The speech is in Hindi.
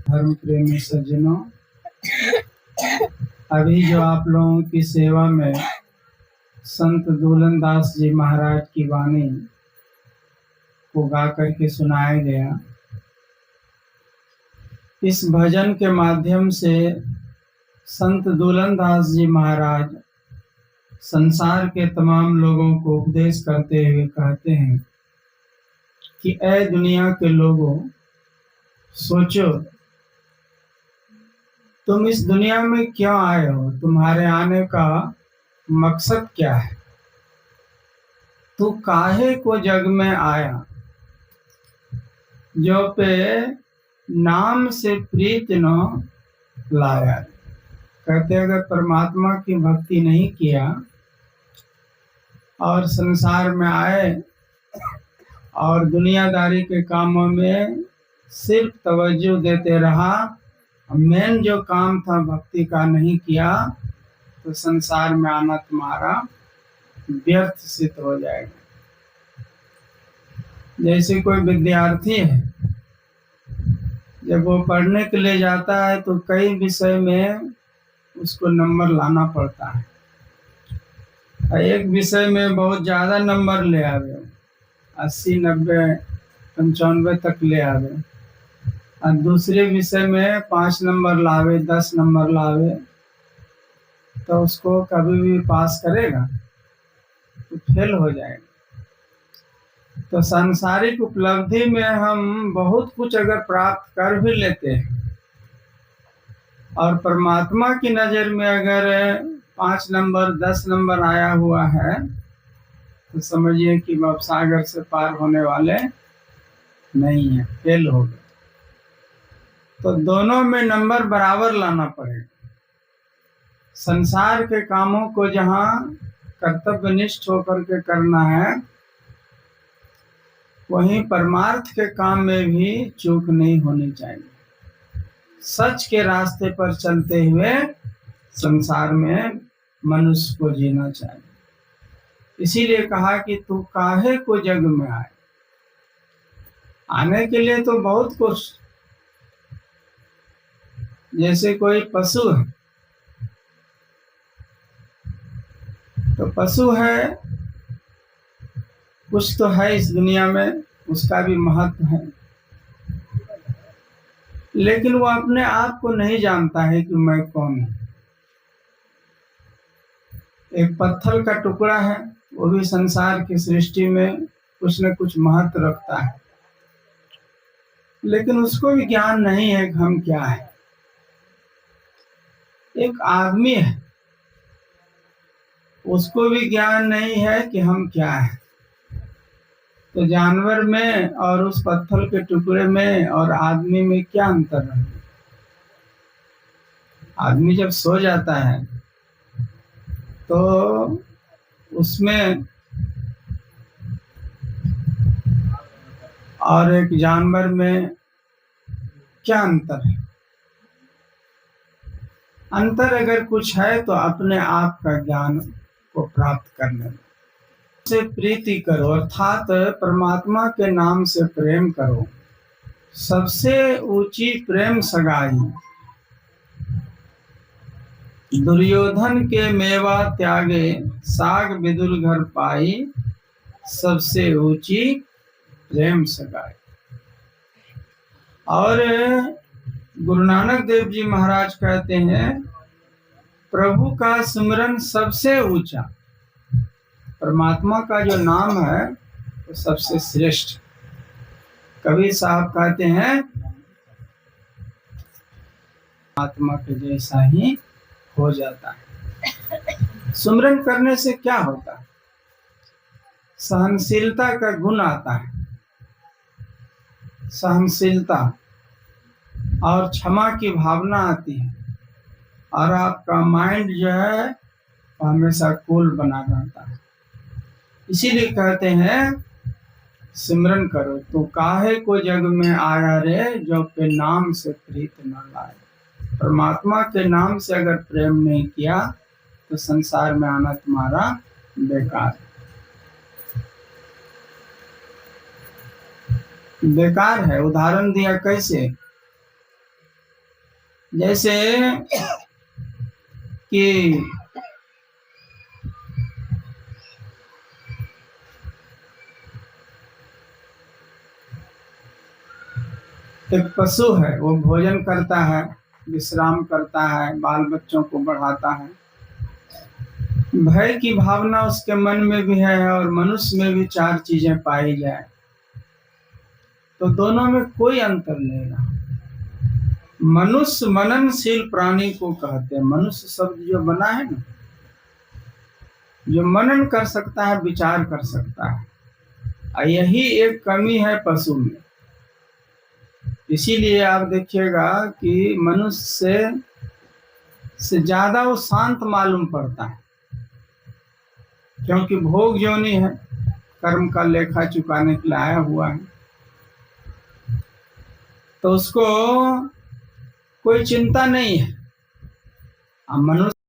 धर्म प्रेमी सज्जनों, अभी जो आप लोगों की सेवा में संत दूलनदास जी महाराज की वाणी को गा करके सुनाया गया, इस भजन के माध्यम से संत दूलनदास जी महाराज संसार के तमाम लोगों को उपदेश करते हुए कहते हैं कि ऐ दुनिया के लोगों, सोचो तुम इस दुनिया में क्यों आए हो, तुम्हारे आने का मकसद क्या है, तू काहे को जग में आया, जो पे नाम से प्रीत न लाया। कहते अगर परमात्मा की भक्ति नहीं किया और संसार में आए और दुनियादारी के कामों में सिर्फ तवज्जो देते रहा, मेन जो काम था भक्ति का नहीं किया, तो संसार में आना तुम्हारा व्यर्थ सिद्ध हो जाएगा। जैसे कोई विद्यार्थी है, जब वो पढ़ने के लिए जाता है तो कई विषय में उसको नंबर लाना पड़ता है। एक विषय में बहुत ज़्यादा नंबर ले आवे, 80, 90, 95 तक ले आवे, और दूसरे विषय में 5 नंबर लावे, 10 नंबर लावे, तो उसको कभी भी पास करेगा तो फेल हो जाएगा। तो सांसारिक उपलब्धि में हम बहुत कुछ अगर प्राप्त कर भी लेते हैं और परमात्मा की नज़र में अगर 5 नंबर 10 नंबर आया हुआ है तो समझिए कि अब सागर से पार होने वाले नहीं है, फेल हो गए। तो दोनों में नंबर बराबर लाना पड़ेगा। संसार के कामों को जहाँ कर्तव्यनिष्ठ होकर के करना है, वहीं परमार्थ के काम में भी चूक नहीं होनी चाहिए। सच के रास्ते पर चलते हुए संसार में मनुष्य को जीना चाहिए। इसीलिए कहा कि तू काहे को जग में आए। आने के लिए तो बहुत कुछ, जैसे कोई पशु है तो पशु है, कुछ तो है इस दुनिया में, उसका भी महत्व है, लेकिन वो अपने आप को नहीं जानता है कि मैं कौन हूं। एक पत्थर का टुकड़ा है, वो भी संसार की सृष्टि में कुछ न कुछ महत्व रखता है, लेकिन उसको भी ज्ञान नहीं है कि हम क्या है। एक आदमी है, उसको भी ज्ञान नहीं है कि हम क्या है। तो जानवर में और उस पत्थर के टुकड़े में और आदमी में क्या अंतर है? आदमी जब सो जाता है तो उसमें और एक जानवर में क्या अंतर है? अंतर अगर कुछ है तो अपने आप का ज्ञान को प्राप्त करने में से प्रीति करो, अर्थात परमात्मा के नाम से प्रेम करो। सबसे ऊंची प्रेम सगाई, दुर्योधन के मेवा त्यागे, साग बिदुल घर पाई, सबसे ऊंची प्रेम सगाई। और गुरु नानक देव जी महाराज कहते हैं, प्रभु का सिमरन सबसे ऊंचा, परमात्मा का जो नाम है वो सबसे श्रेष्ठ। कबीर साहब कहते हैं, आत्मा के जैसा ही हो जाता है। सुमरन करने से क्या होता है? सहनशीलता का गुण आता है, सहनशीलता और क्षमा की भावना आती है, और आपका माइंड जो है हमेशा कूल बना रहता है। इसीलिए कहते हैं सिमरन करो, तो काहे को जग में आया रे, जो पे नाम से प्रीत न लाए। परमात्मा के नाम से अगर प्रेम नहीं किया तो संसार में आना तुम्हारा बेकार है। बेकार है। उदाहरण दिया कैसे? जैसे कि एक पशु है, वो भोजन करता है, विश्राम करता है, बाल बच्चों को बढ़ाता है। भय की भावना उसके मन में भी है और मनुष्य में भी चार चीजें पाई जाए तो दोनों में कोई अंतर नहीं रहा। मनुष्य मननशील प्राणी को कहते हैं। मनुष्य शब्द जो बना है ना, जो मनन कर सकता है, विचार कर सकता है, और यही एक कमी है पशु में। इसीलिए आप देखिएगा कि मनुष्य से ज्यादा वो शांत मालूम पड़ता है, क्योंकि भोग योनि है, कर्म का लेखा चुकाने के लिए आया हुआ है, तो उसको कोई चिंता नहीं है। मनुष्य